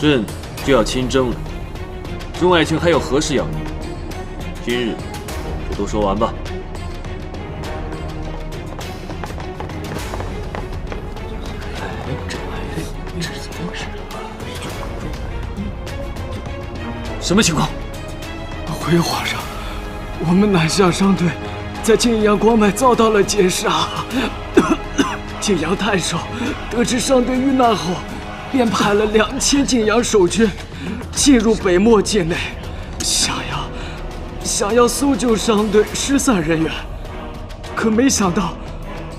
朕就要亲征了，众爱卿还有何事要议？今日就都说完吧。什么情况？回皇上，我们南下商队在晋阳关外遭到了劫杀。晋阳太守得知商队遇难后，便派了2000晋阳守军进入北漠境内，想要搜救商队失散人员。可没想到，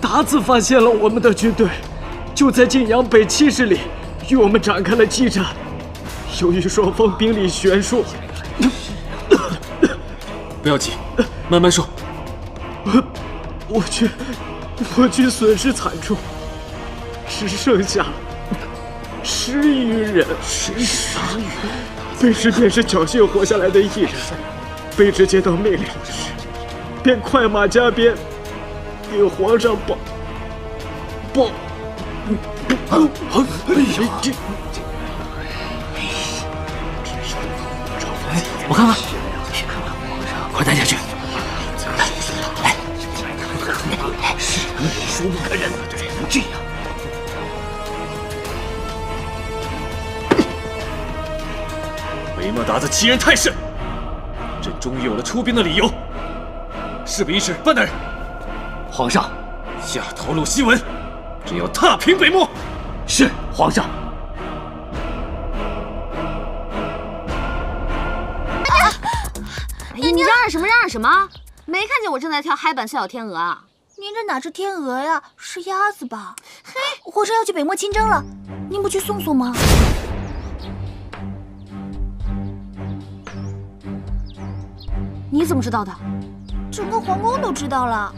达子发现了我们的军队，就在晋阳北70里与我们展开了激战。由于双方兵力悬殊，不要急，慢慢说。我军损失惨重，只剩下10余人。卑职便是侥幸活下来的一人。卑职接到命令时，便快马加鞭给皇上报。我看看，快带下去。殊不可忍，这样。北漠达子欺人太甚，朕终于有了出兵的理由。事不宜迟，办大人。皇上，下头录檄文，朕要踏平北漠。是皇上。你嚷嚷什么嚷嚷什么？没看见我正在跳嗨板小小天鹅啊？您这哪是天鹅呀，是鸭子吧？嘿，皇上要去北漠亲征了，您不去送送吗？你怎么知道的？整个皇宫都知道了。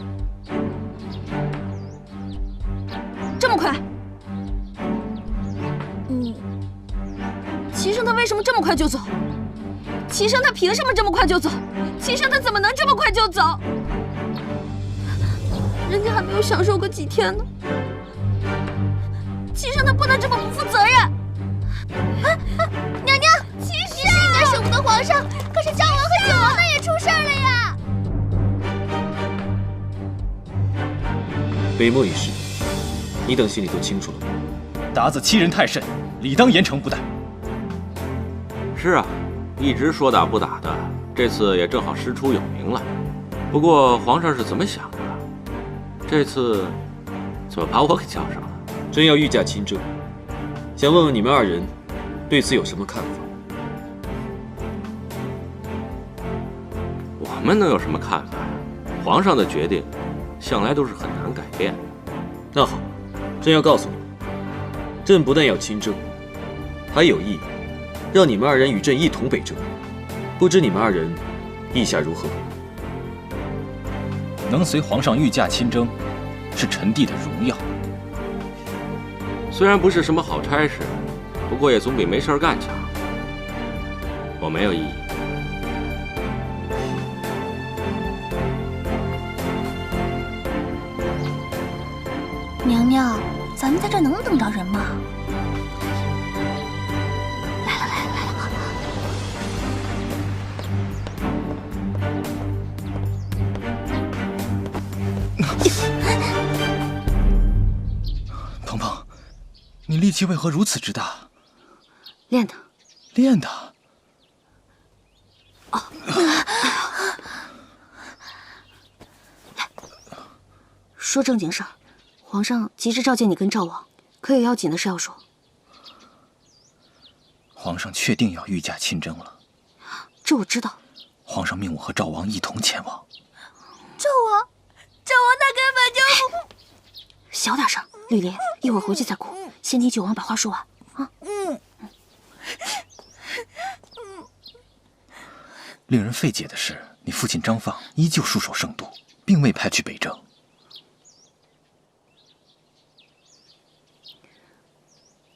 这么快？齐生他为什么这么快就走？齐生他凭什么这么快就走？齐生他怎么能这么快就走？人家还没有享受个几天呢。齐生他不能这么不负责任。娘娘，齐生应该舍不得皇上，可是赵王和九王那也出事儿了呀。北漠一事，你等心里都清楚了吧？达子欺人太甚，理当严惩不贷。是啊，一直说打不打的，这次也正好师出有名了。不过皇上是怎么想的？这次怎么把我给叫上了？朕要御驾亲征，想问问你们二人对此有什么看法？我们能有什么看法呀？皇上的决定向来都是很难改变的。那好，朕要告诉你们，朕不但要亲征，还有意让你们二人与朕一同北征。不知你们二人意下如何？能随皇上御驾亲征，是臣弟的荣耀。虽然不是什么好差事，不过也总比没事干强。我没有异议。娘娘，咱们在这能等着人吗？鹏鹏，你力气为何如此之大？练的。练的。哦。说正经事儿，皇上急着召见你跟赵王，可有要紧的事要说。皇上确定要御驾亲征了。这我知道。皇上命我和赵王一同前往。赵王他根本就……小点声，绿莲，一会儿回去再哭。先听九王把话说完啊。令人费解的是，你父亲张放依旧戍守圣都，并未派去北征。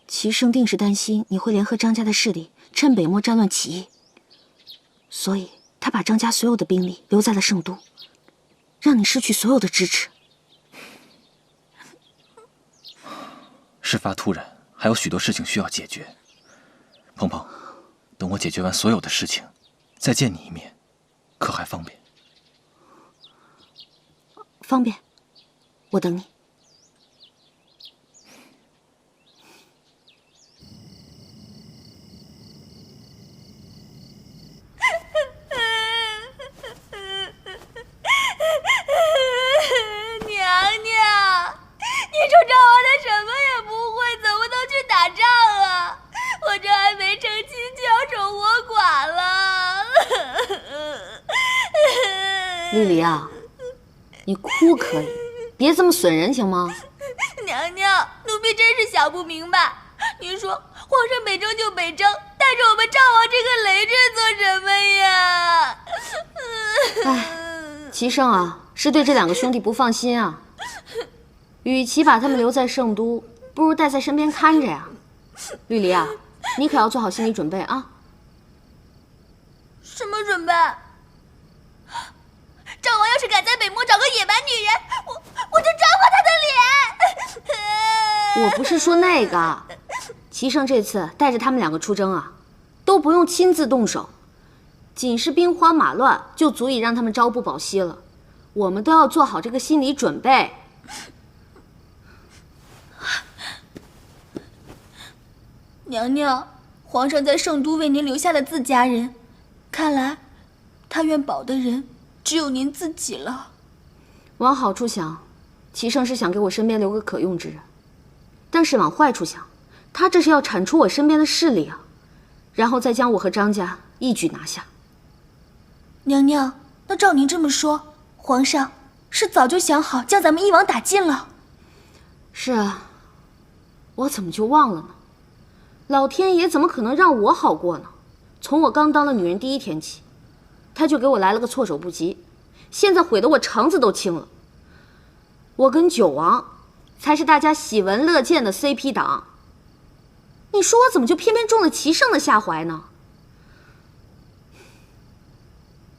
齐生定是担心你会联合张家的势力，趁北漠战乱起义，所以他把张家所有的兵力留在了圣都，让你失去所有的支持。事发突然，还有许多事情需要解决。鹏鹏，等我解决完所有的事情，再见你一面，可还方便？方便，我等你。绿篱啊，你哭可以，别这么损人行吗？娘娘，奴婢真是想不明白，您说皇上北征就北征，带着我们赵王这个累赘做什么呀？哎，齐胜啊，是对这2个兄弟不放心啊。与其把他们留在圣都，不如带在身边看着呀。绿篱啊，你可要做好心理准备啊。什么准备？赵王要是敢在北漠找个野蛮女人，我就抓破他的脸。我不是说那个，齐胜这次带着他们2个出征啊，都不用亲自动手，仅是兵荒马乱就足以让他们朝不保夕了。我们都要做好这个心理准备。娘娘，皇上在圣都为您留下了自家人，看来他愿保的人只有您自己了。往好处想，齐胜是想给我身边留个可用之人；但是往坏处想，他这是要铲除我身边的势力啊，然后再将我和张家一举拿下。娘娘，那照您这么说，皇上是早就想好将咱们一网打尽了？是啊，我怎么就忘了呢？老天爷怎么可能让我好过呢？从我刚当了女人第1天起，他就给我来了个措手不及，现在毁得我肠子都青了。我跟九王才是大家喜闻乐见的 CP 党，你说我怎么就偏偏中了齐胜的下怀呢？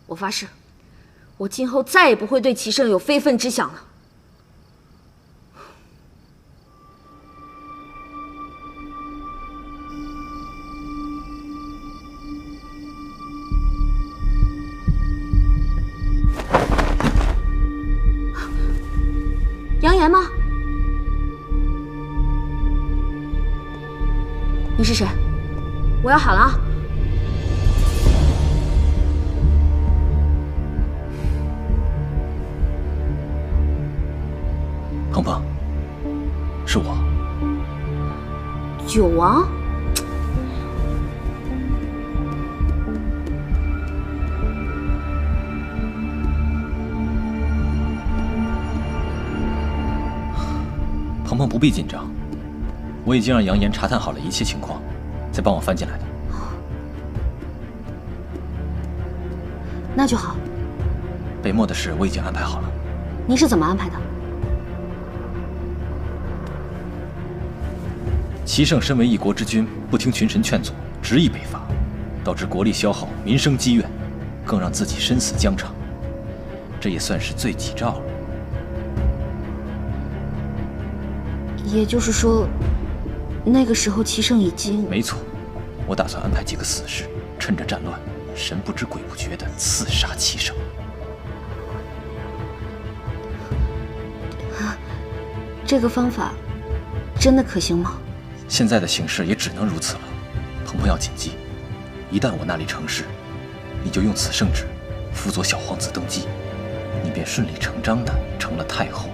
我发誓，我今后再也不会对齐胜有非分之想了。杨言吗？你是谁？我要喊了啊！鹏鹏，是我。九王？鹏鹏不必紧张，我已经让杨言查探好了一切情况，才帮我翻进来的。那就好。北漠的事我已经安排好了。你是怎么安排的？齐胜身为一国之君，不听群臣劝阻，执意北伐，导致国力消耗，民生积怨，更让自己身死疆场，这也算是罪己诏了。也就是说，那个时候齐胜已经……没错，我打算安排几个死士，趁着战乱，神不知鬼不觉地刺杀齐胜。这个方法真的可行吗？现在的形势也只能如此了。鹏鹏要谨记，一旦我那里成事，你就用此圣旨辅佐小皇子登基，你便顺理成章地成了太后。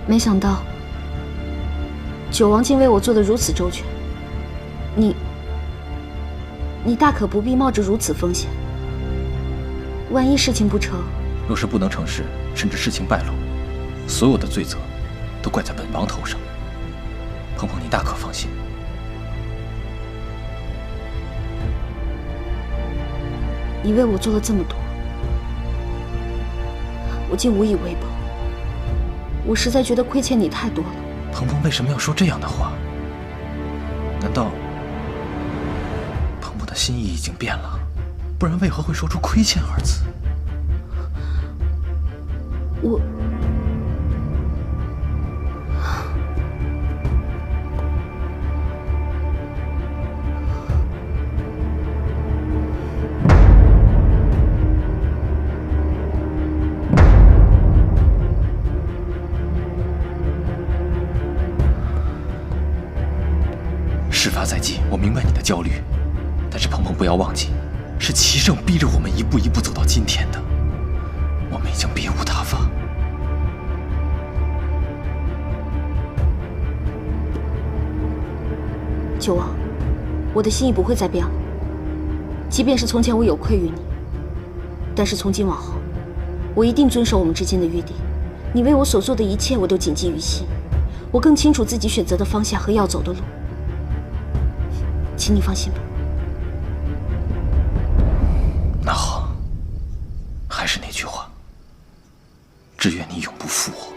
没想到九王竟为我做得如此周全，你大可不必冒着如此风险。万一事情不成，若是不能成事，甚至事情败露，所有的罪责都怪在本王头上。鹏鹏，你大可放心。你为我做了这么多，我竟无以为报。我实在觉得亏欠你太多了。鹏鹏为什么要说这样的话？难道鹏鹏的心意已经变了？不然为何会说出亏欠二字？明白你的焦虑，但是鹏鹏不要忘记，是齐胜逼着我们一步一步走到今天的，我们已经别无他法。九王，我的心意不会再变了。即便是从前我有愧于你，但是从今往后，我一定遵守我们之间的约定。你为我所做的一切，我都谨记于心。我更清楚自己选择的方向和要走的路，请你放心吧。那好，还是那句话，只愿你永不负我。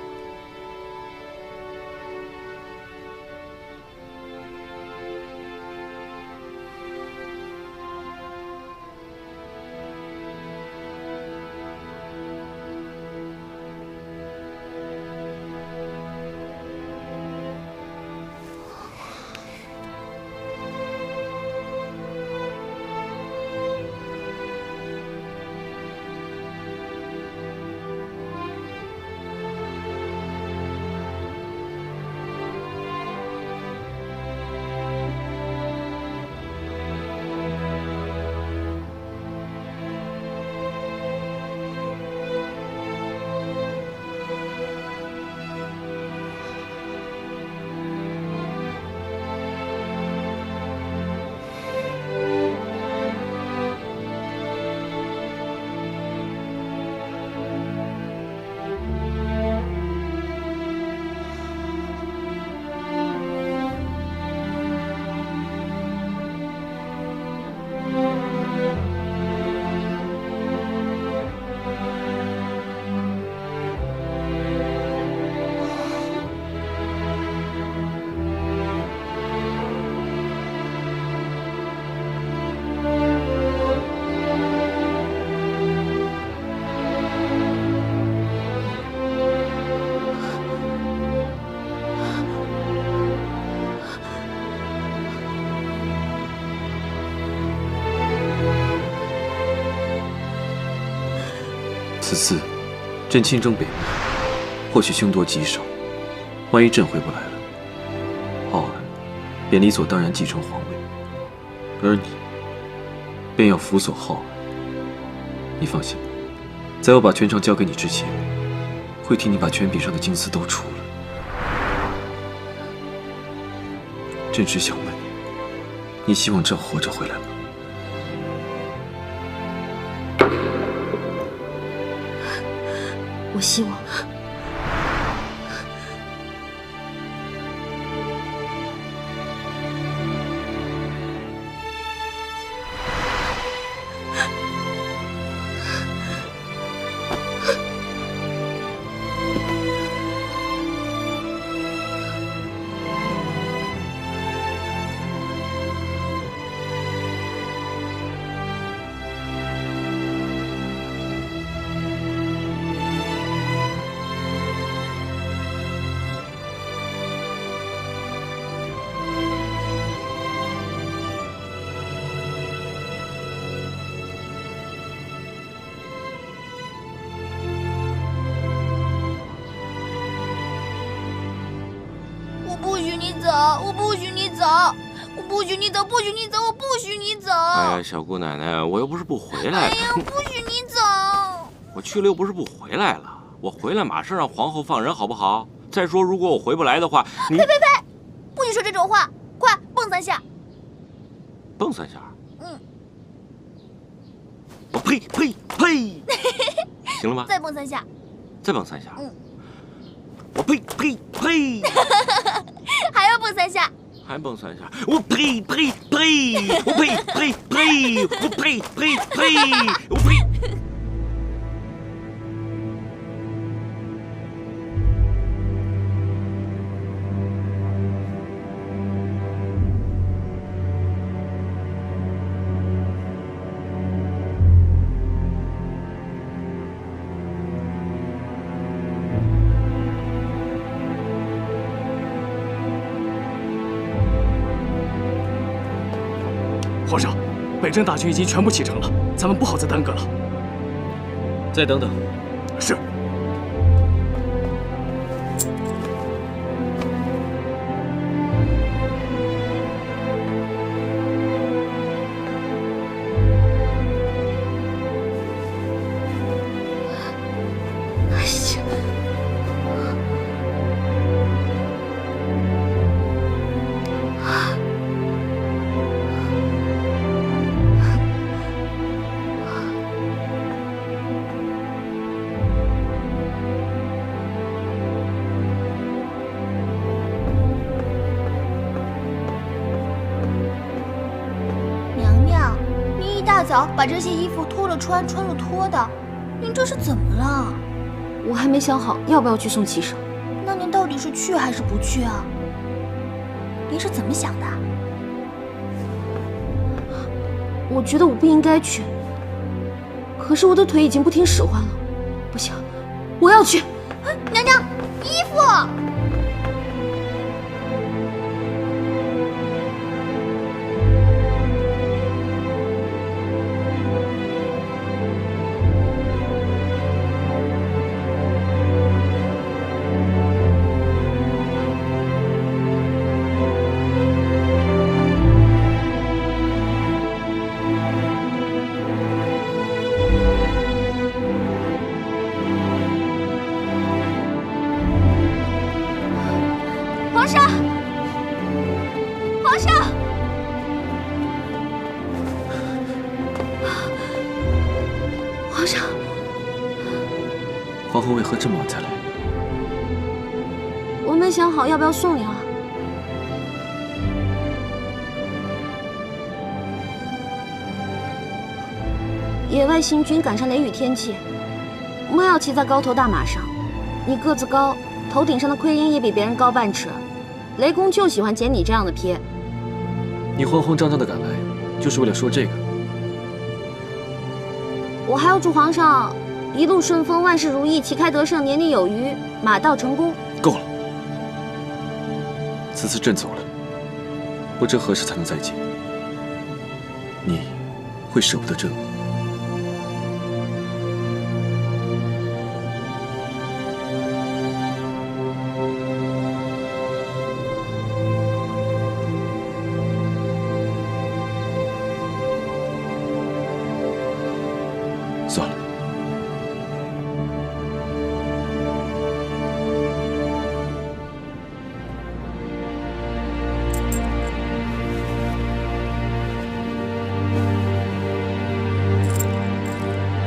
此次朕亲征北漠，或许凶多吉少。万一朕回不来了，浩儿便理所当然继承皇位，而你便要辅佐浩儿。你放心，在我把权杖交给你之前，会替你把权柄上的金丝都除了。朕只想问你，你希望朕活着回来吗？我希望。不许你走！我不许你走！我不许你走！不许你走！我不许你走！哎呀，小姑奶奶，我又不是不回来。哎呀，不许你走！我去了又不是不回来了，我回来马上让皇后放人，好不好？再说，如果我回不来的话，你……呸！不许说这种话！快蹦3下！蹦3下？嗯。我呸！行了吗？再蹦3下。再蹦3下。嗯。我呸！还要蹦3下。还蹦3下。我呸！我呸！我呸！皇上，北征大军已经全部启程了，咱们不好再耽搁了。再等等。是。大早把这些衣服脱了穿，穿了脱的，您这是怎么了？我还没想好要不要去送齐生。那您到底是去还是不去啊？您是怎么想的？我觉得我不应该去，可是我的腿已经不听使唤了，不行，我要去。娘娘，衣服。皇上，皇上，皇上，皇后为何这么晚才来？我没想好要不要送你了。野外行军赶上雷雨天气，莫要骑在高头大马上。你个子高，头顶上的盔缨也比别人高半尺。雷公就喜欢捡你这样的瞥。你慌慌张张的赶来，就是为了说这个？我还要祝皇上一路顺风，万事如意，旗开得胜，年年有余，马到成功。够了，此次朕走了，不知何时才能再见。你会舍不得朕吗？算了。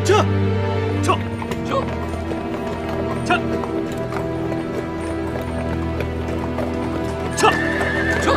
撤！撤！撤！撤！撤！撤！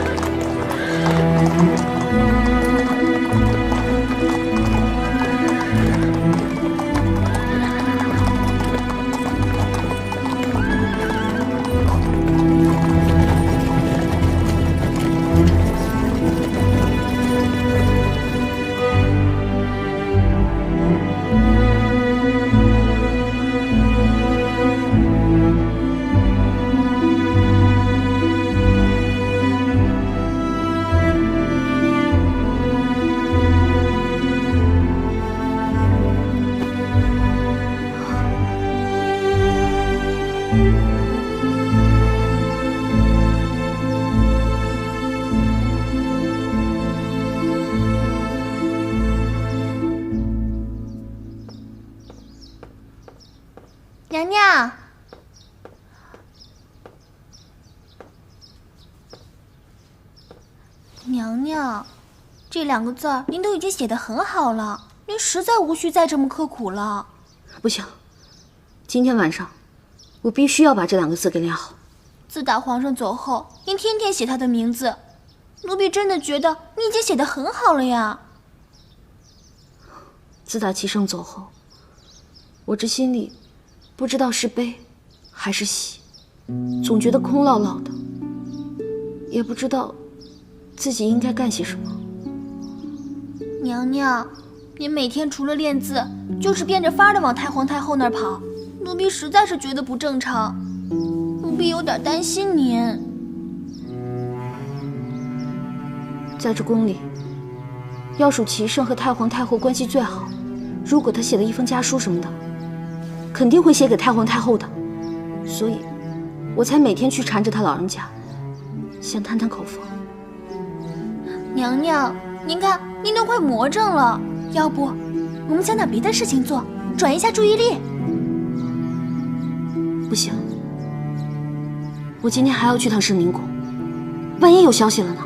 娘娘，娘娘，这2个字儿您都已经写得很好了，您实在无需再这么刻苦了。不行，今天晚上我必须要把这2个字给练好。自打皇上走后，您天天写他的名字，奴婢真的觉得你已经写得很好了呀。自打齐生走后，我这心里不知道是悲还是喜，总觉得空落落的，也不知道自己应该干些什么。娘娘，您每天除了练字，就是变着法的往太皇太后那儿跑，奴婢实在是觉得不正常，奴婢有点担心您。在这宫里，要数齐胜和太皇太后关系最好。如果他写了一封家书什么的，肯定会写给太皇太后的，所以我才每天去缠着他老人家，想探探口风。娘娘，您看您都快魔怔了，要不我们想点别的事情做，转移一下注意力？不行，我今天还要去趟圣宁宫，万一有消息了呢？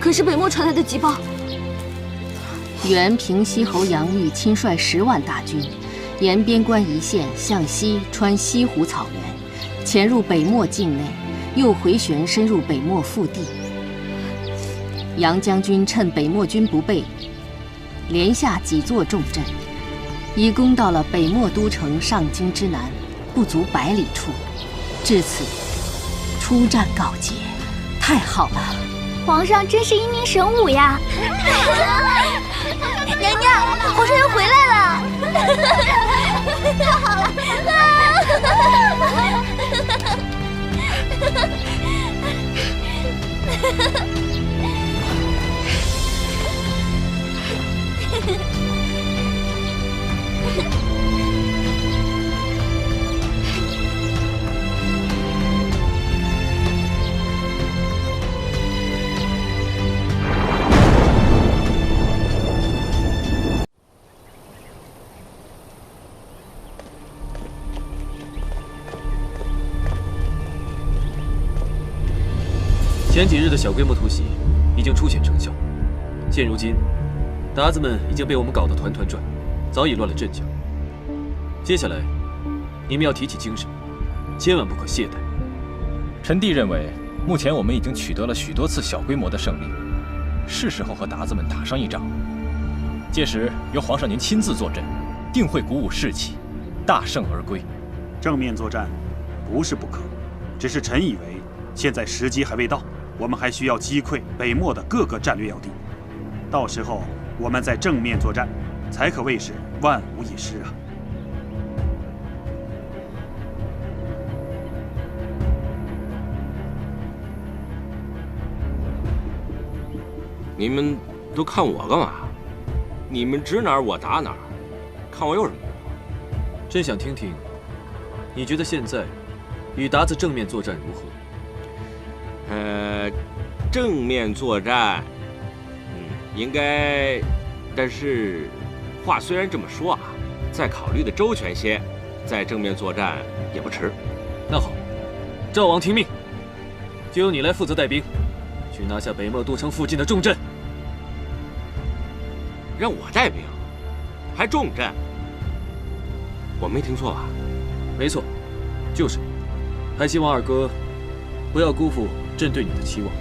可是北漠传来的急报，原平西侯杨玉亲率10万大军，沿边关一线向西穿西湖草原，潜入北漠境内，又回旋深入北漠腹地。杨将军趁北漠军不备，连下几座重镇，已攻到了北漠都城上京之南，不足100里处。至此，出战告捷，太好了！皇上真是英明神武呀！娘娘，皇上又回来了！太好了！前几日的小规模突袭已经初显成效，现如今，鞑子们已经被我们搞得团团转，早已乱了阵脚。接下来，你们要提起精神，千万不可懈怠。臣弟认为，目前我们已经取得了许多次小规模的胜利，是时候和鞑子们打上一仗。届时由皇上您亲自坐镇，定会鼓舞士气，大胜而归。正面作战不是不可，只是臣以为现在时机还未到。我们还需要击溃北漠的各个战略要地，到时候我们再正面作战，才可谓是万无一失啊！你们都看我干嘛？你们指哪儿我打哪儿，看我有什么用？真想听听，你觉得现在与鞑子正面作战如何？正面作战，应该，但是，话虽然这么说啊，再考虑的周全些，再正面作战也不迟。那好，赵王听命，就由你来负责带兵，去拿下北漠都城附近的重镇。让我带兵，还重镇？我没听错吧？没错，就是你。还希望二哥不要辜负朕对你的期望。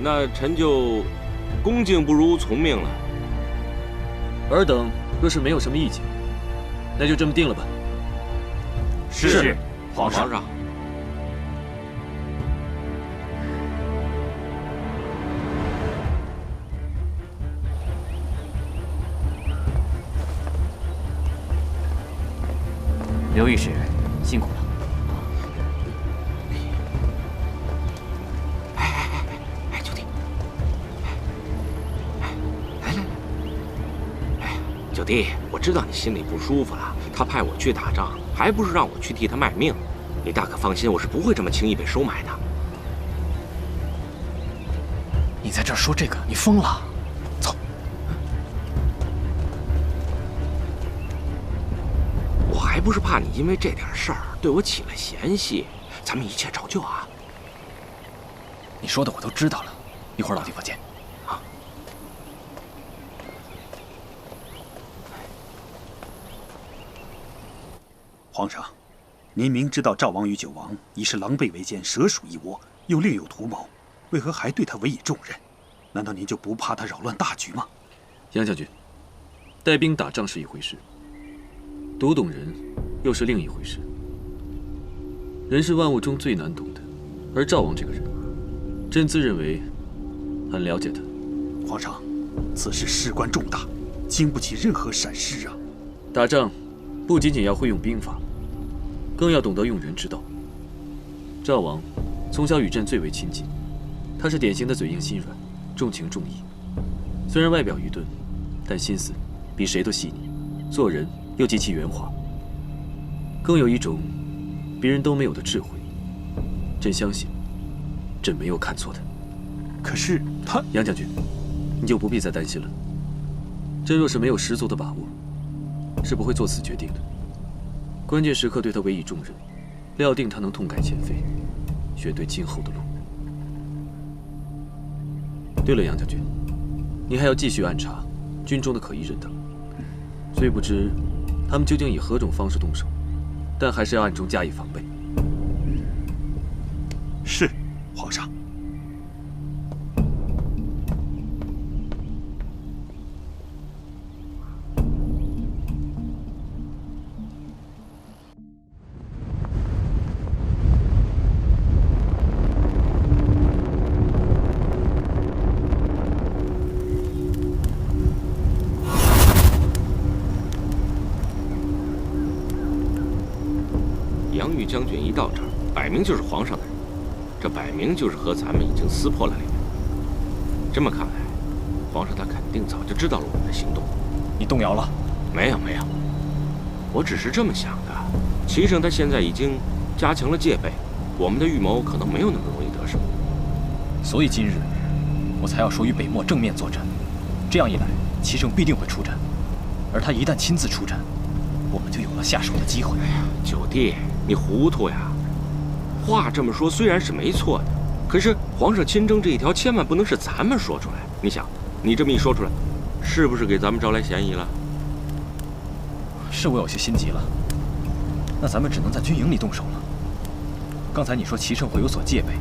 那臣就恭敬不如从命了。尔等若是没有什么意见，那就这么定了吧。是，皇上。刘御史，辛苦了。九弟，九弟，我知道你心里不舒服了。他派我去打仗，还不是让我去替他卖命？你大可放心，我是不会这么轻易被收买的。你在这儿说这个，你疯了？走。我还不是怕你因为这点事儿对我起了嫌隙，咱们一切照旧啊。你说的我都知道了，一会儿老地方见。啊。皇上，您明知道赵王与九王已是狼狈为奸，蛇鼠一窝，又另有图谋，为何还对他委以重任？难道您就不怕他扰乱大局吗？杨将军，带兵打仗是一回事，读懂人又是另一回事。人是万物中最难懂的，而赵王这个人，朕自认为很了解他。皇上，此事事关重大，经不起任何闪失啊！打仗不仅仅要会用兵法，更要懂得用人之道。赵王从小与朕最为亲近，他是典型的嘴硬心软，重情重义。虽然外表愚钝，但心思比谁都细腻，做人又极其圆滑，更有一种别人都没有的智慧。朕相信，朕没有看错他。可是他……杨将军，你就不必再担心了。朕若是没有十足的把握，是不会做此决定的。关键时刻对他委以重任，料定他能痛改前非，选对今后的路。对了，杨将军，你还要继续暗查军中的可疑人等。虽不知他们究竟以何种方式动手，但还是要暗中加以防备。是，皇上。杨玉将军一到这儿，摆明就是皇上的人，这摆明就是和咱们已经撕破了脸。这么看来，皇上他肯定早就知道了我们的行动。你动摇了？没有没有，我只是这么想的。齐胜他现在已经加强了戒备，我们的预谋可能没有那么容易得手。所以今日我才要说与北漠正面作战，这样一来，齐胜必定会出战，而他一旦亲自出战，我们就有了下手的机会。哎呀，九弟，你糊涂呀！话这么说虽然是没错的，可是皇上亲征这一条千万不能是咱们说出来。你想，你这么一说出来，是不是给咱们招来嫌疑了？是我有些心急了，那咱们只能在军营里动手了。刚才你说齐胜会有所戒备，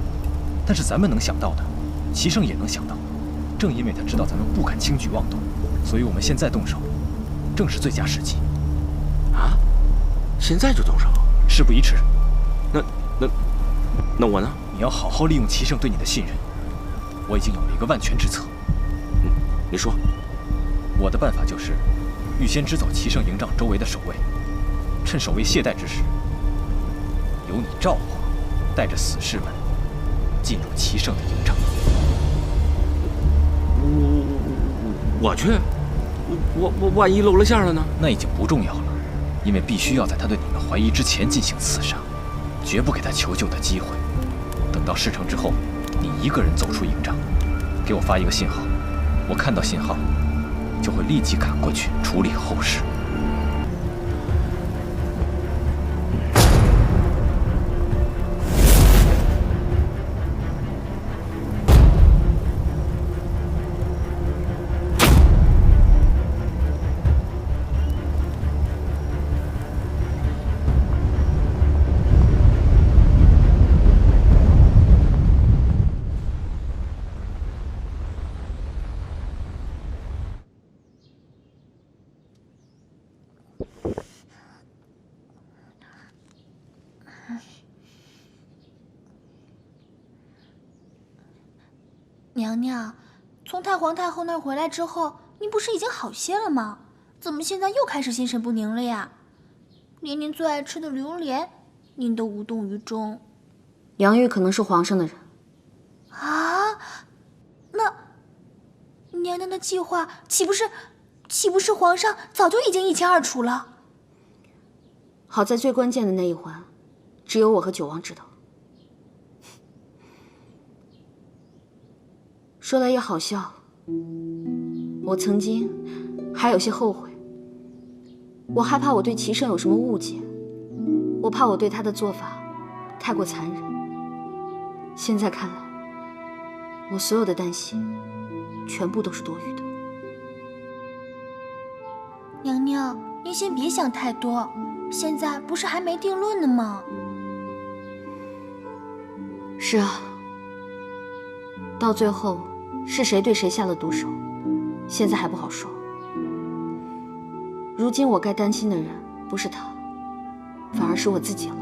但是咱们能想到的，齐胜也能想到。正因为他知道咱们不敢轻举妄动，所以我们现在动手，正是最佳时机。啊？现在就动手？事不宜迟。那我呢？你要好好利用齐胜对你的信任。我已经有了一个万全之策。你说。我的办法就是，预先支走齐胜营帐周围的守卫，趁守卫懈怠之时，由你赵皇带着死士们进入齐胜的营帐。我去？我万一露了馅了呢？那已经不重要了，因为必须要在他对你们怀疑之前进行刺杀，绝不给他求救的机会。等到事成之后，你一个人走出营帐，给我发一个信号，我看到信号，就会立即赶过去处理后事。娘娘，从太皇太后那儿回来之后，您不是已经好些了吗？怎么现在又开始心神不宁了呀？连您最爱吃的榴莲，您都无动于衷。杨玉可能是皇上的人。啊？那娘娘的计划岂不是皇上早就已经一清二楚了？好在最关键的那一环，只有我和九王知道。说来也好笑，我曾经还有些后悔。我害怕我对齐胜有什么误解，我怕我对他的做法太过残忍。现在看来，我所有的担心全部都是多余的。娘娘，您先别想太多，现在不是还没定论呢吗？是啊，到最后是谁对谁下了毒手，现在还不好说。如今我该担心的人不是他，反而是我自己了。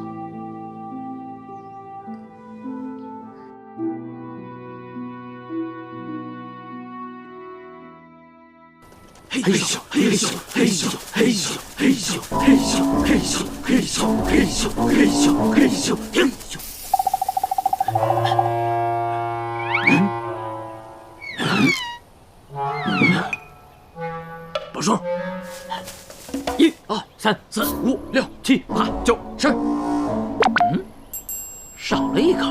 嘿咻嘿咻嘿咻嘿咻嘿咻嘿咻嘿咻嘿咻嘿咻嘿咻嘿咻嘿咻。报数：1、2、3、4、5、6、7、8、9、10。少了一个。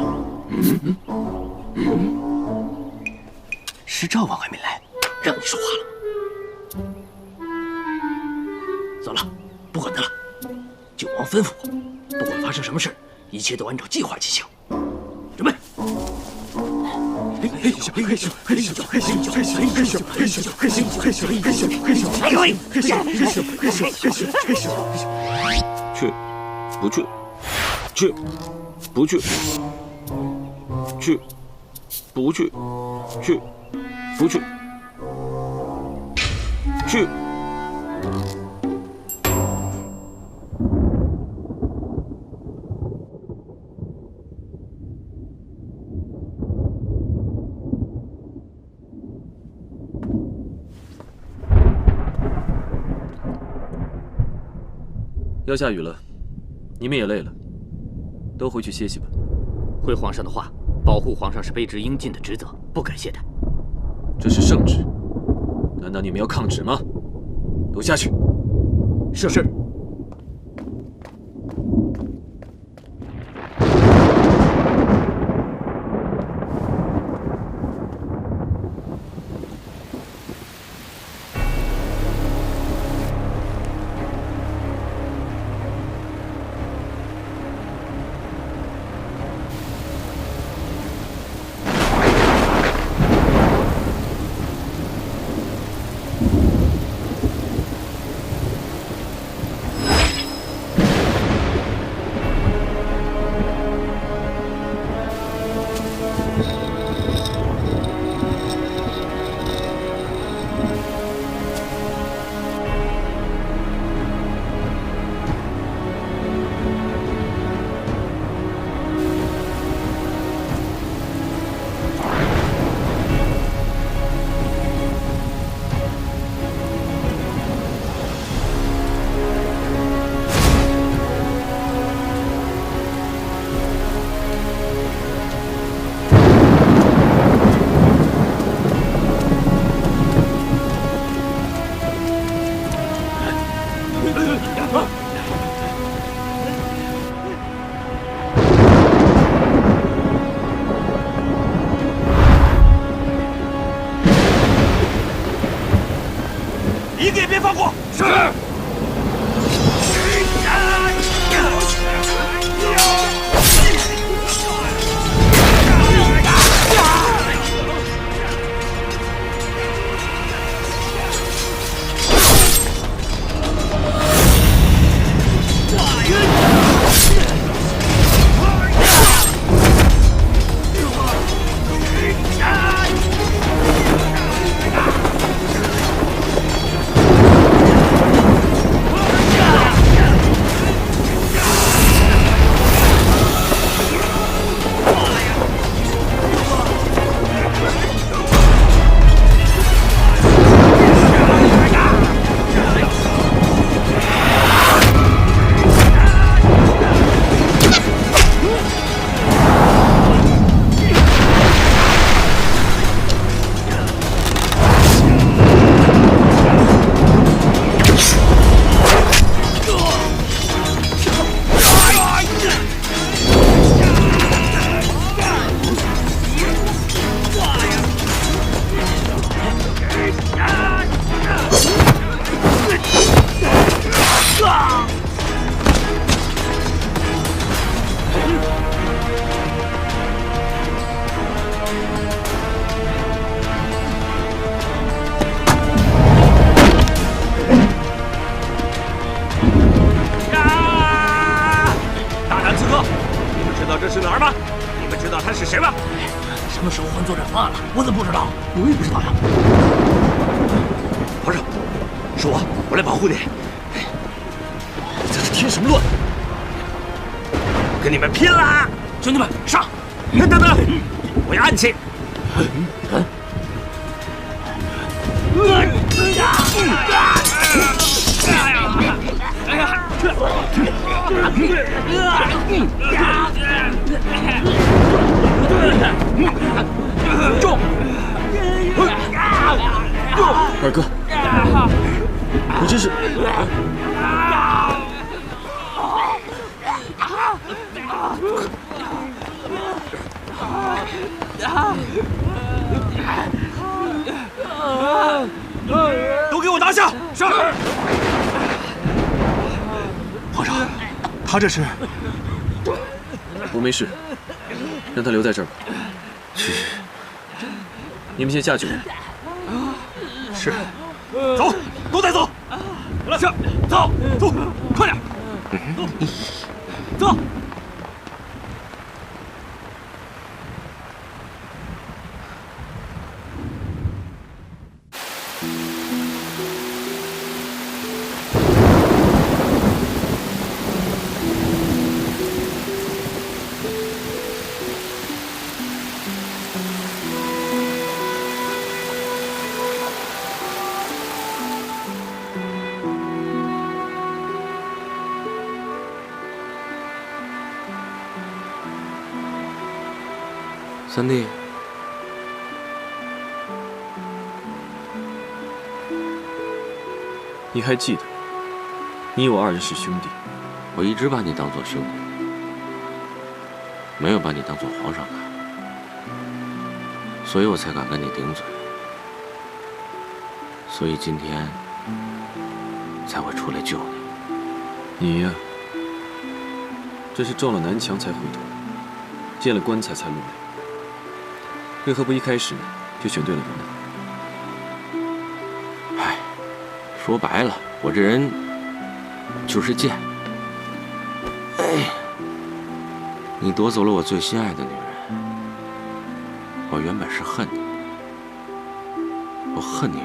石赵王还没来，让你说话了。王吩咐我，不管发生什么事，一切都按照计划进行。准备。去，不去，去，不去，去，不去，去，不去，去。要下雨了，你们也累了，都回去歇息吧。回皇上的话，保护皇上是卑职应尽的职责，不敢懈怠。这是圣旨，难道你们要抗旨吗？都下去。是。一个也别放过！是。什么时候换作战方案了？我怎么不知道？我也不知道呀。皇上，是我来保护你。这是添什么乱？跟你们拼了！兄弟们，上！等等，我要暗器。中！二哥，你这是……都给我拿下！是。皇上，他这是？我没事，让他留在这儿吧。去，你们先下去。是。走，都带走。来，下，走，走，快点，走。三弟，你还记得，你我二人是兄弟。我一直把你当做兄弟，没有把你当做皇上看，所以我才敢跟你顶嘴，所以今天才会出来救你。你呀，真是撞了南墙才回头，见了棺材才落泪。为何不一开始就选对了人呢？唉，说白了，我这人就是贱。哎，你夺走了我最心爱的女人，我原本是恨你，我恨你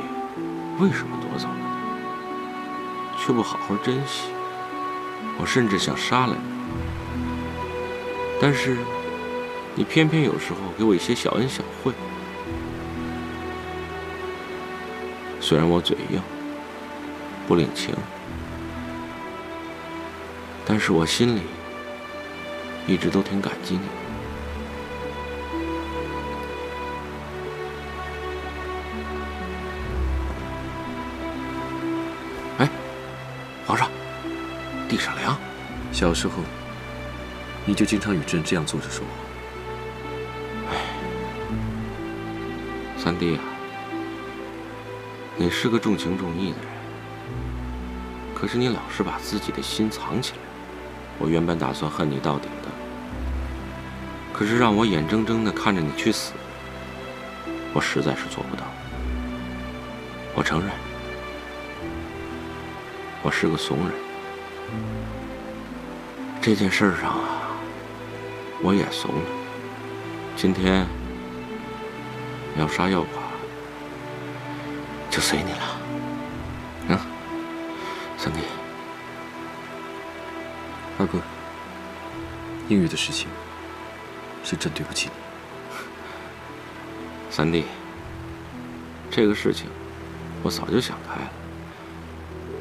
为什么夺走了你，却不好好珍惜，我甚至想杀了你，但是你偏偏有时候给我一些小恩小惠，虽然我嘴硬，不领情，但是我心里一直都挺感激你。哎，皇上，地上凉。小时候，你就经常与朕这样坐着说话。三弟啊，你是个重情重义的人，可是你老是把自己的心藏起来。我原本打算恨你到底的，可是让我眼睁睁地看着你去死，我实在是做不到。我承认，我是个怂人。这件事上啊，我也怂了。今天要杀要剐，就随你了。三弟。二哥，应月的事情，是朕对不起你。三弟，这个事情我早就想开了，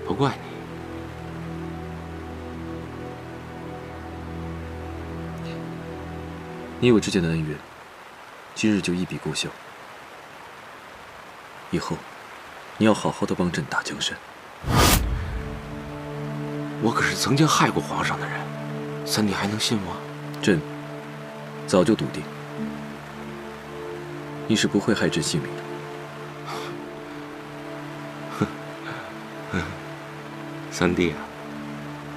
不怪你。你我之间的恩怨，今日就一笔勾销。以后，你要好好的帮朕打江山。我可是曾经害过皇上的人，三弟还能信我？朕早就笃定，你是不会害朕性命的。三弟啊，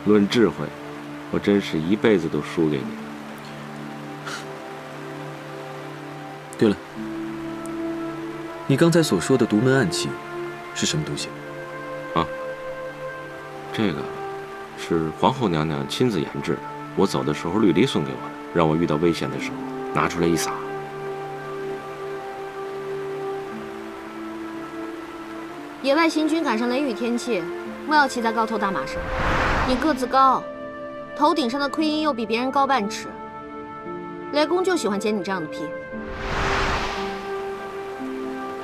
论智慧，我真是一辈子都输给你了。对了，你刚才所说的独门暗器是什么东西？啊，这个是皇后娘娘亲自研制的，我走的时候绿篱送给我的，让我遇到危险的时候拿出来一撒。野外行军赶上雷雨天气，莫要骑在高头大马上。你个子高，头顶上的盔缨又比别人高半尺，雷公就喜欢捡你这样的屁。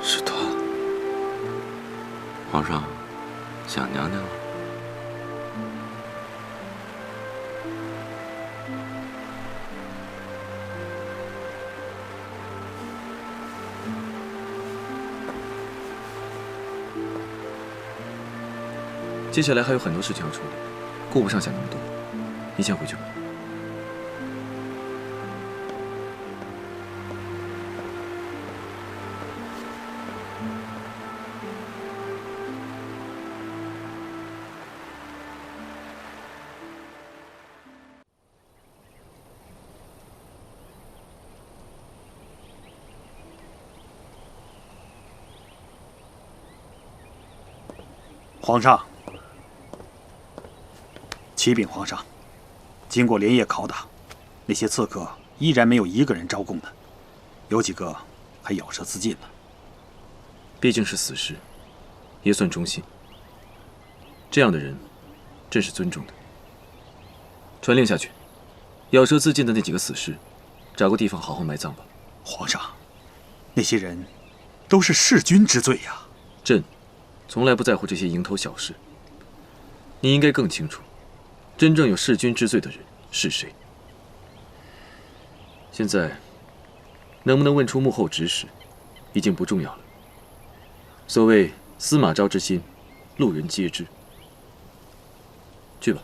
是他。皇上想娘娘了。接下来还有很多事情要处理，顾不上想那么多。你先回去吧。皇上，启禀皇上，经过连夜拷打，那些刺客依然没有一个人招供的，有几个还咬舌自尽了。毕竟是死士，也算忠心。这样的人，朕是尊重的。传令下去，咬舌自尽的那几个死士，找个地方好好埋葬吧。皇上，那些人都是弑君之罪呀！朕从来不在乎这些蝇头小事。你应该更清楚，真正有弑君之罪的人是谁。现在，能不能问出幕后指使，已经不重要了。所谓司马昭之心，路人皆知。去吧，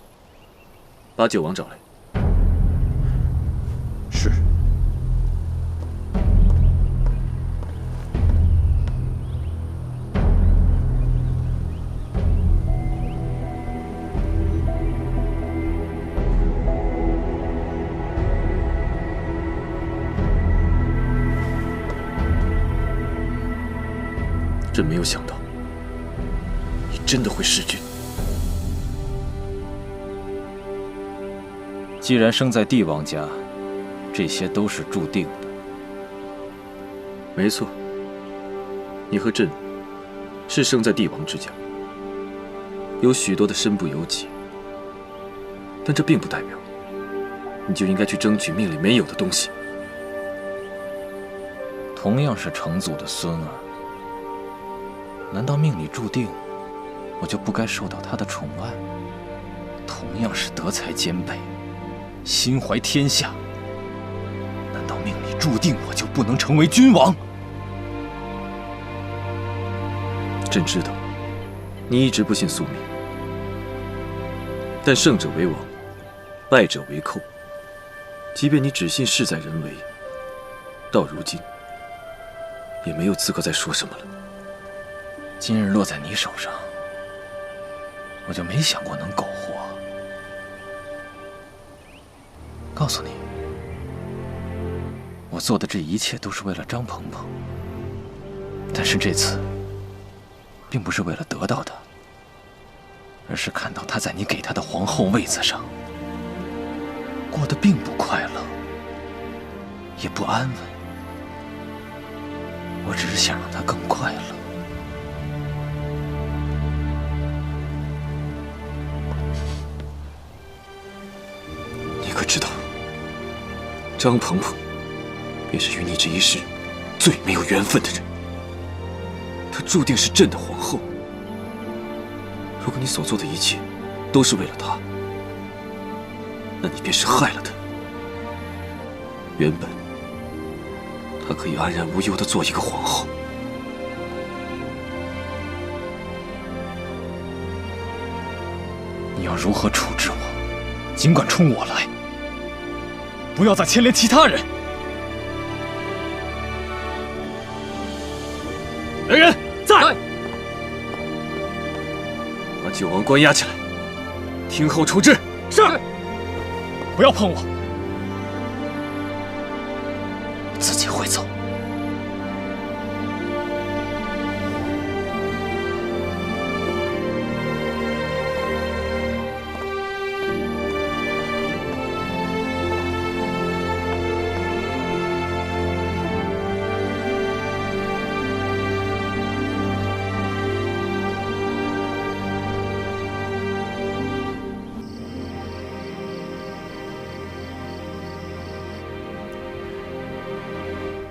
把九王找来。是。朕没有想到，你真的会弑君。既然生在帝王家，这些都是注定的。没错，你和朕是生在帝王之家，有许多的身不由己，但这并不代表你就应该去争取命里没有的东西。同样是成祖的孙儿，难道命里注定我就不该受到他的宠爱？同样是德才兼备，心怀天下，难道命里注定我就不能成为君王？朕知道，你一直不信宿命，但胜者为王，败者为寇。即便你只信事在人为，到如今也没有资格再说什么了。今日落在你手上，我就没想过能苟活。告诉你，我做的这一切都是为了张鹏鹏，但是这次并不是为了得到的，而是看到他在你给他的皇后位子上过得并不快乐，也不安稳。我只是想让他更快乐。你可知道，张鹏鹏便是与你这一世最没有缘分的人。她注定是朕的皇后。如果你所做的一切都是为了她，那你便是害了她。原本她可以安然无忧地做一个皇后，你要如何处置我，尽管冲我来，不要再牵连其他人。来人，在！把九王关押起来，听候处置。是。不要碰我，自己会走。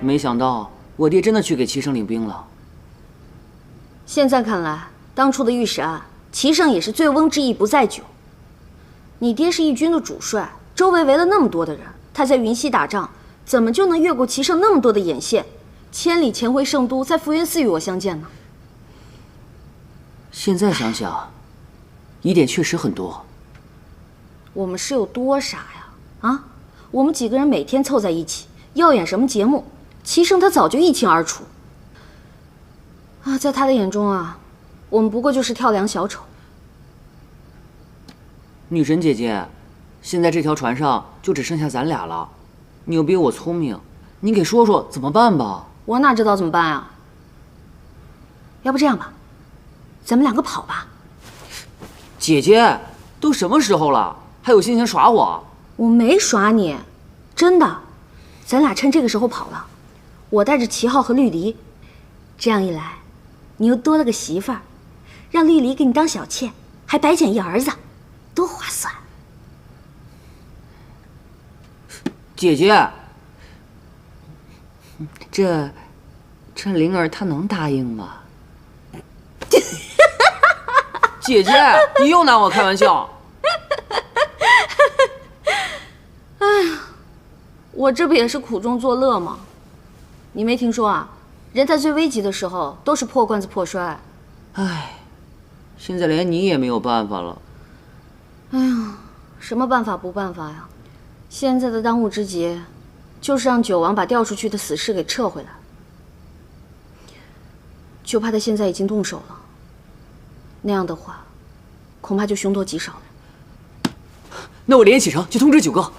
没想到我爹真的去给齐胜领兵了。现在看来，当初的御史案，齐胜也是醉翁之意不在酒。你爹是义军的主帅，周围围了那么多的人，他在云溪打仗，怎么就能越过齐胜那么多的眼线，千里潜回圣都，在福源寺与我相见呢？现在想想，疑点确实很多。我们是有多傻呀？啊，我们几个人每天凑在一起，要演什么节目？齐胜他早就一清二楚啊，在他的眼中啊，我们不过就是跳梁小丑。女神姐姐，现在这条船上就只剩下咱俩了，你又比我聪明，你给说说怎么办吧？我哪知道怎么办啊？要不这样吧，咱们两个跑吧。姐姐，都什么时候了，还有心情耍我？我没耍你，真的。咱俩趁这个时候跑了，我带着齐浩和绿篱，这样一来，你又多了个媳妇儿，让绿篱给你当小妾，还白捡一儿子，多划算。姐姐，这灵儿她能答应吗？姐姐，你又拿我开玩笑。哎呀，我这不也是苦中作乐吗？你没听说啊？人在最危急的时候都是破罐子破摔。唉，现在连你也没有办法了。哎呀，什么办法不办法呀？现在的当务之急，就是让九王把调出去的死尸给撤回来。就怕他现在已经动手了，那样的话，恐怕就凶多吉少了。那我连夜启程去通知九哥。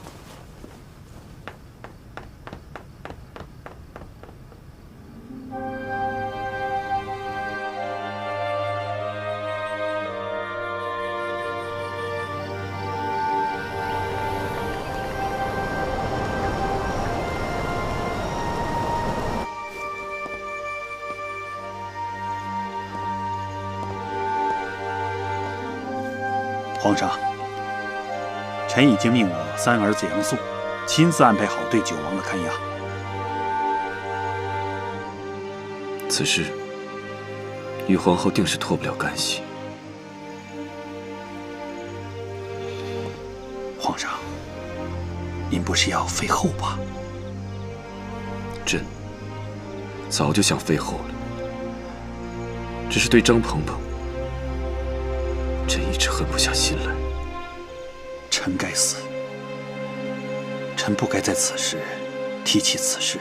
皇上，臣已经命我三儿子杨素亲自安排好对九王的看押。此事，玉皇后定是脱不了干系。皇上，您不是要废后吧？朕早就想废后了，只是对张鹏鹏，朕一直狠不下心来。臣该死，臣不该在此时提起此事。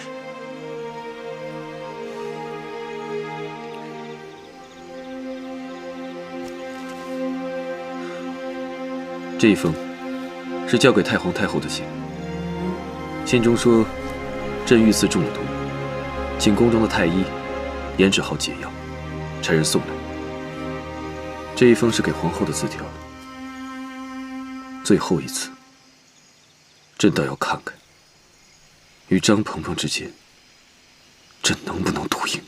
这一封是交给太皇太后的信，信中说，朕遇刺中了毒，请宫中的太医研制好解药，差人送来。这一封是给皇后的字条，最后一次，朕倒要看看，与张鹏鹏之间，朕能不能赌赢。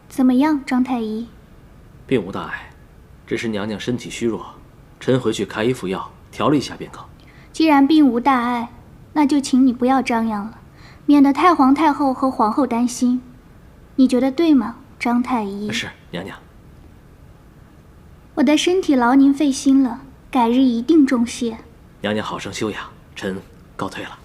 怎么样，张太医？并无大碍，只是娘娘身体虚弱，臣回去开一副药调理一下便可。既然并无大碍，那就请你不要张扬了，免得太皇太后和皇后担心。你觉得对吗，张太医？是，娘娘。我的身体劳您费心了，改日一定重谢。娘娘好生休养，臣告退了。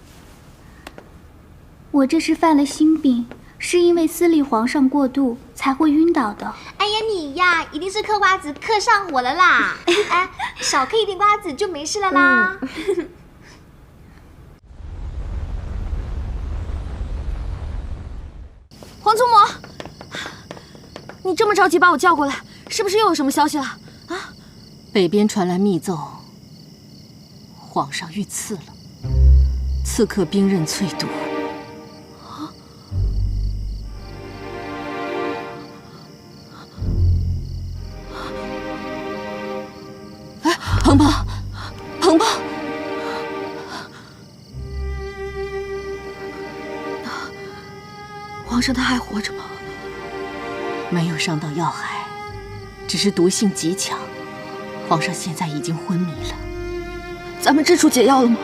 我这是犯了心病，是因为私立皇上过度才会晕倒的。哎呀，你呀，一定是嗑瓜子嗑上火了啦！哎，少嗑一点瓜子就没事了啦。皇祖母，你这么着急把我叫过来，是不是又有什么消息了？啊？北边传来密奏，皇上遇刺了，刺客兵刃淬毒。哎，鹏鹏，鹏鹏！皇上他还活着吗？没有伤到要害，只是毒性极强。皇上现在已经昏迷了。咱们治出解药了吗？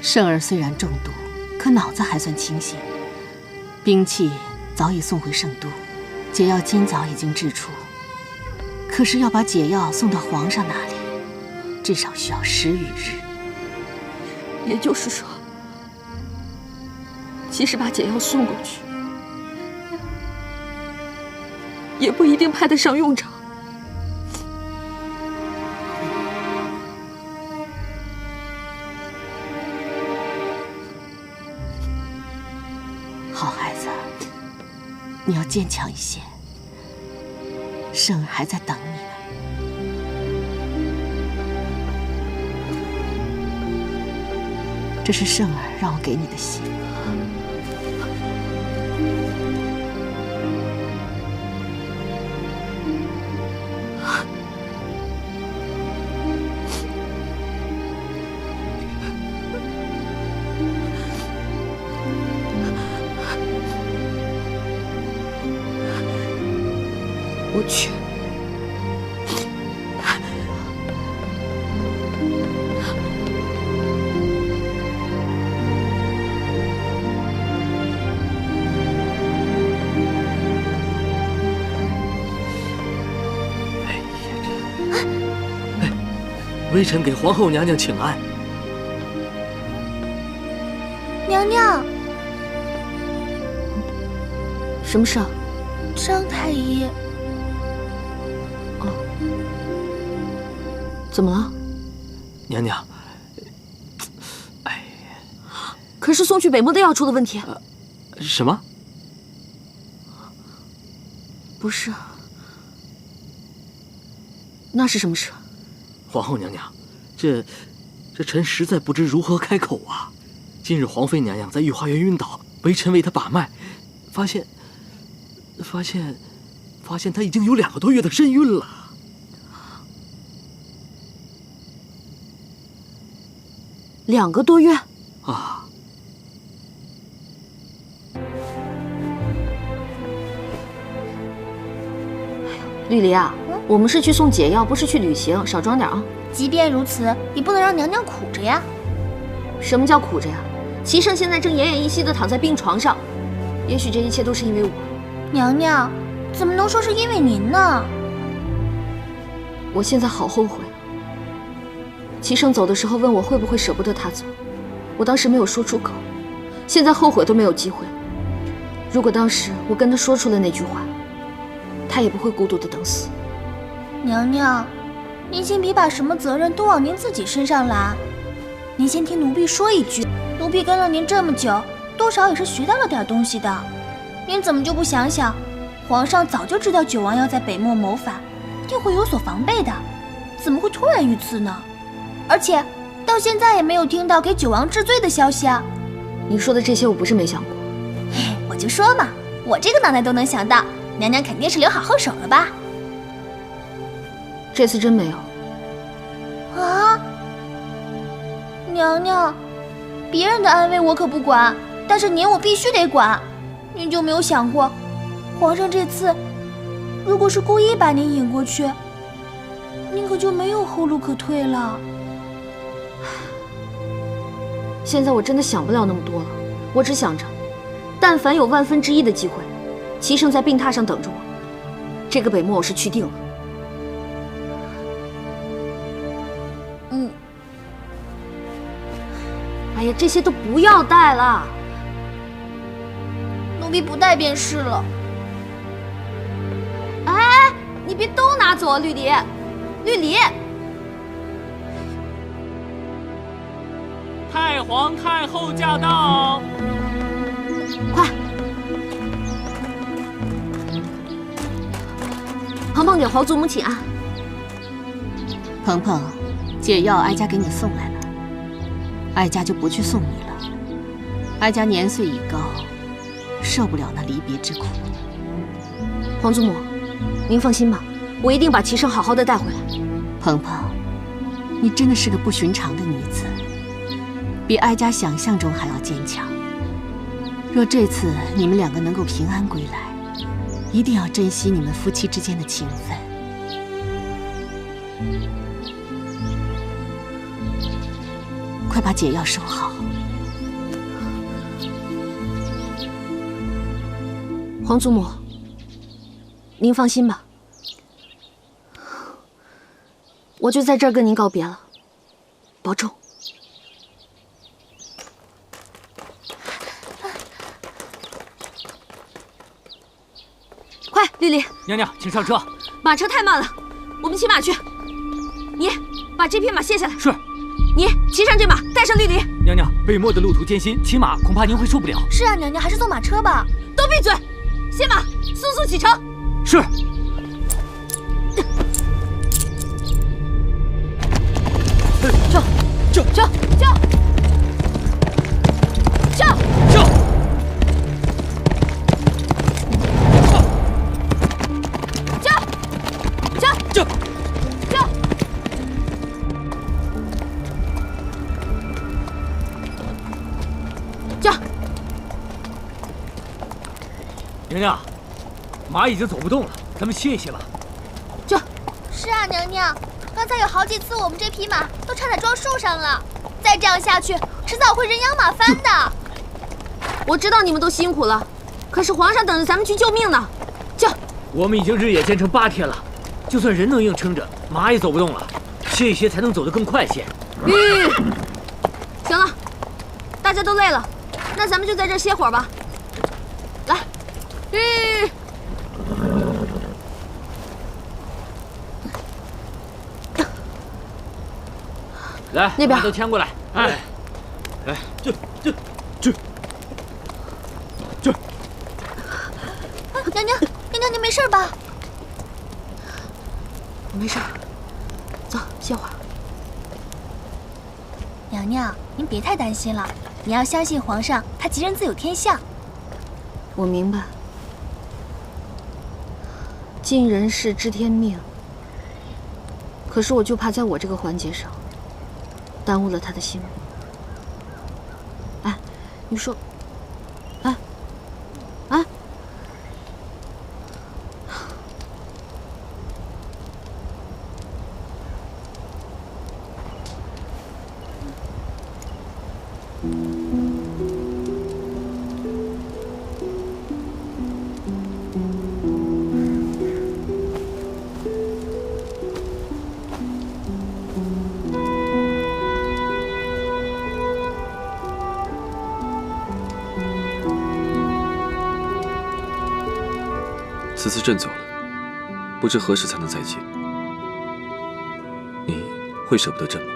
圣儿虽然中毒，可脑子还算清醒，兵器早已送回圣都，解药今早已经制出。可是要把解药送到皇上那里，至少需要10余日。也就是说，即使把解药送过去，也不一定派得上用场。好孩子，你要坚强一些。圣儿还在等你呢。这是圣儿让我给你的信。我去。微臣给皇后娘娘请安。娘娘，什么事啊？张太医。怎么了？娘娘，可是送去北漠的药出了问题。什么？不是。那是什么事？皇后娘娘，这臣实在不知如何开口啊！今日皇妃娘娘在御花园晕倒，微臣为她把脉，发现她已经有2个多月的身孕了。2个多月啊！绿篱啊，我们是去送解药，不是去旅行，少装点啊。即便如此，也不能让娘娘苦着呀。什么叫苦着呀？齐胜现在正奄奄一息地躺在病床上，也许这一切都是因为我。娘娘，怎么能说是因为您呢？我现在好后悔。齐胜走的时候问我会不会舍不得他走，我当时没有说出口，现在后悔都没有机会。如果当时我跟他说出了那句话，他也不会孤独的等死。娘娘，您先别把什么责任都往您自己身上揽。您先听奴婢说一句，奴婢跟了您这么久，多少也是学到了点东西的。您怎么就不想想，皇上早就知道九王要在北漠谋反，定会有所防备的，怎么会突然遇刺呢？而且到现在也没有听到给九王治罪的消息啊！你说的这些我不是没想过，我就说嘛，我这个脑袋都能想到，娘娘肯定是留好后手了吧？这次真没有。啊！娘娘，别人的安危我可不管，但是您我必须得管。您就没有想过，皇上这次如果是故意把您引过去，您可就没有后路可退了。现在我真的想不了那么多了，我只想着，但凡有1/1000的机会，齐胜在病榻上等着我，这个北漠我是去定了。哎呀，这些都不要带了，奴婢不带便是了。哎，你别都拿走啊，绿篱，绿篱。太皇太后驾到！快，鹏鹏给皇祖母请安。鹏鹏，解药哀家给你送来了，哀家就不去送你了。哀家年岁已高，受不了那离别之苦。皇祖母，您放心吧，我一定把齐胜好好的带回来。鹏鹏，你真的是个不寻常的女子。比哀家想象中还要坚强。若这次你们2个能够平安归来，一定要珍惜你们夫妻之间的情分。快把解药收好。皇祖母，您放心吧，我就在这儿跟您告别了，保重。快，丽丽，娘娘，请上车。马车太慢了，我们骑马去。你把这匹马卸下来。是。你骑上这马，带上丽丽。娘娘，北漠的路途艰辛，骑马恐怕您会受不了。是啊，娘娘，还是坐马车吧。都闭嘴！卸马，速速启程。是。救！娘娘，马已经走不动了，咱们歇一歇吧。是啊，娘娘，刚才有好几次我们这匹马都差点撞树上了，再这样下去，迟早会人仰马翻的。我知道你们都辛苦了，可是皇上等着咱们去救命呢。我们已经日夜兼程8天了，就算人能硬撑着，马也走不动了，歇一歇才能走得更快些。行了，大家都累了，那咱们就在这儿歇会儿吧。来，来，那边马都牵过来。哎，来，这。娘娘，你没事吧？我没事，走，歇会儿。娘娘，您别太担心了，你要相信皇上，他吉人自有天相。我明白，尽人事，知天命。可是我就怕在我这个环节上，耽误了他的性命。哎，你说，哎。此次朕走了，不知何时才能再见。你会舍不得朕吗？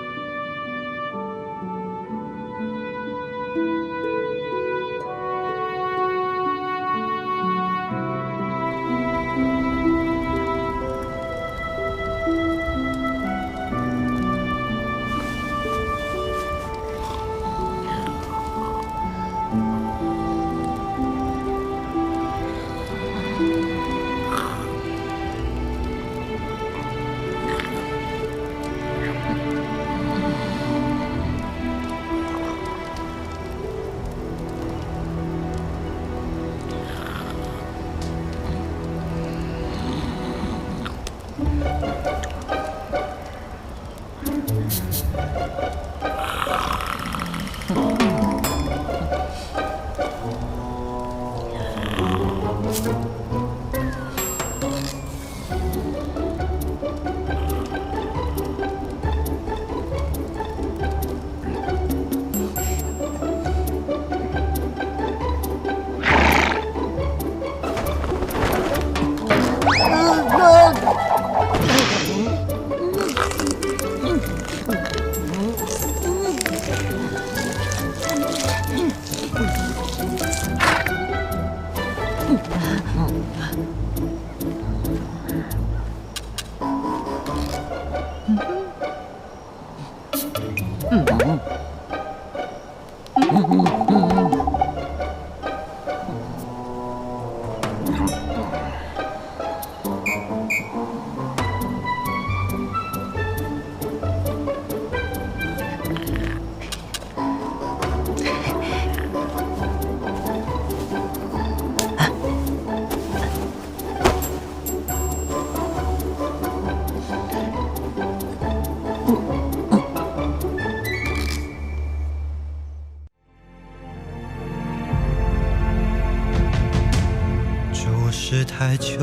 太久，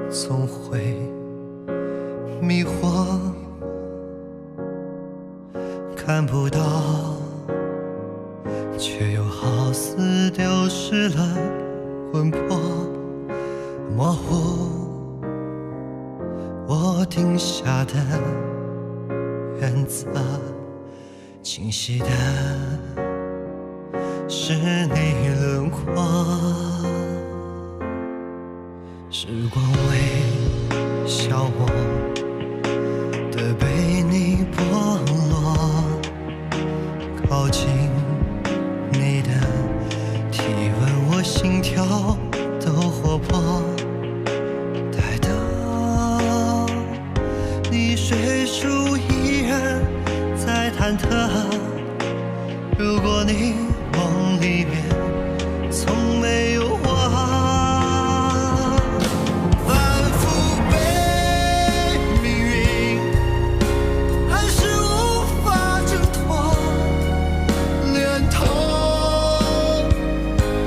总会迷惑，看不到，却又好似丢失了魂魄，模糊我定下的原则，清晰的是你轮廓。时光微笑我的被你剥落，靠近你的体温，我心跳都活泼。待到你睡熟，依然在忐忑。如果你梦里面从没有我，反复被命运还是无法挣脱，连痛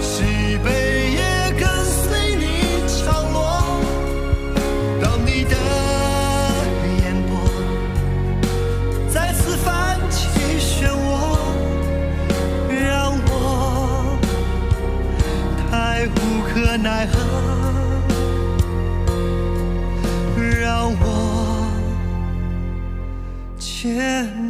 喜悲也跟随你降落。当你的眼波再次泛起漩涡，让我太无可奈何，让我牵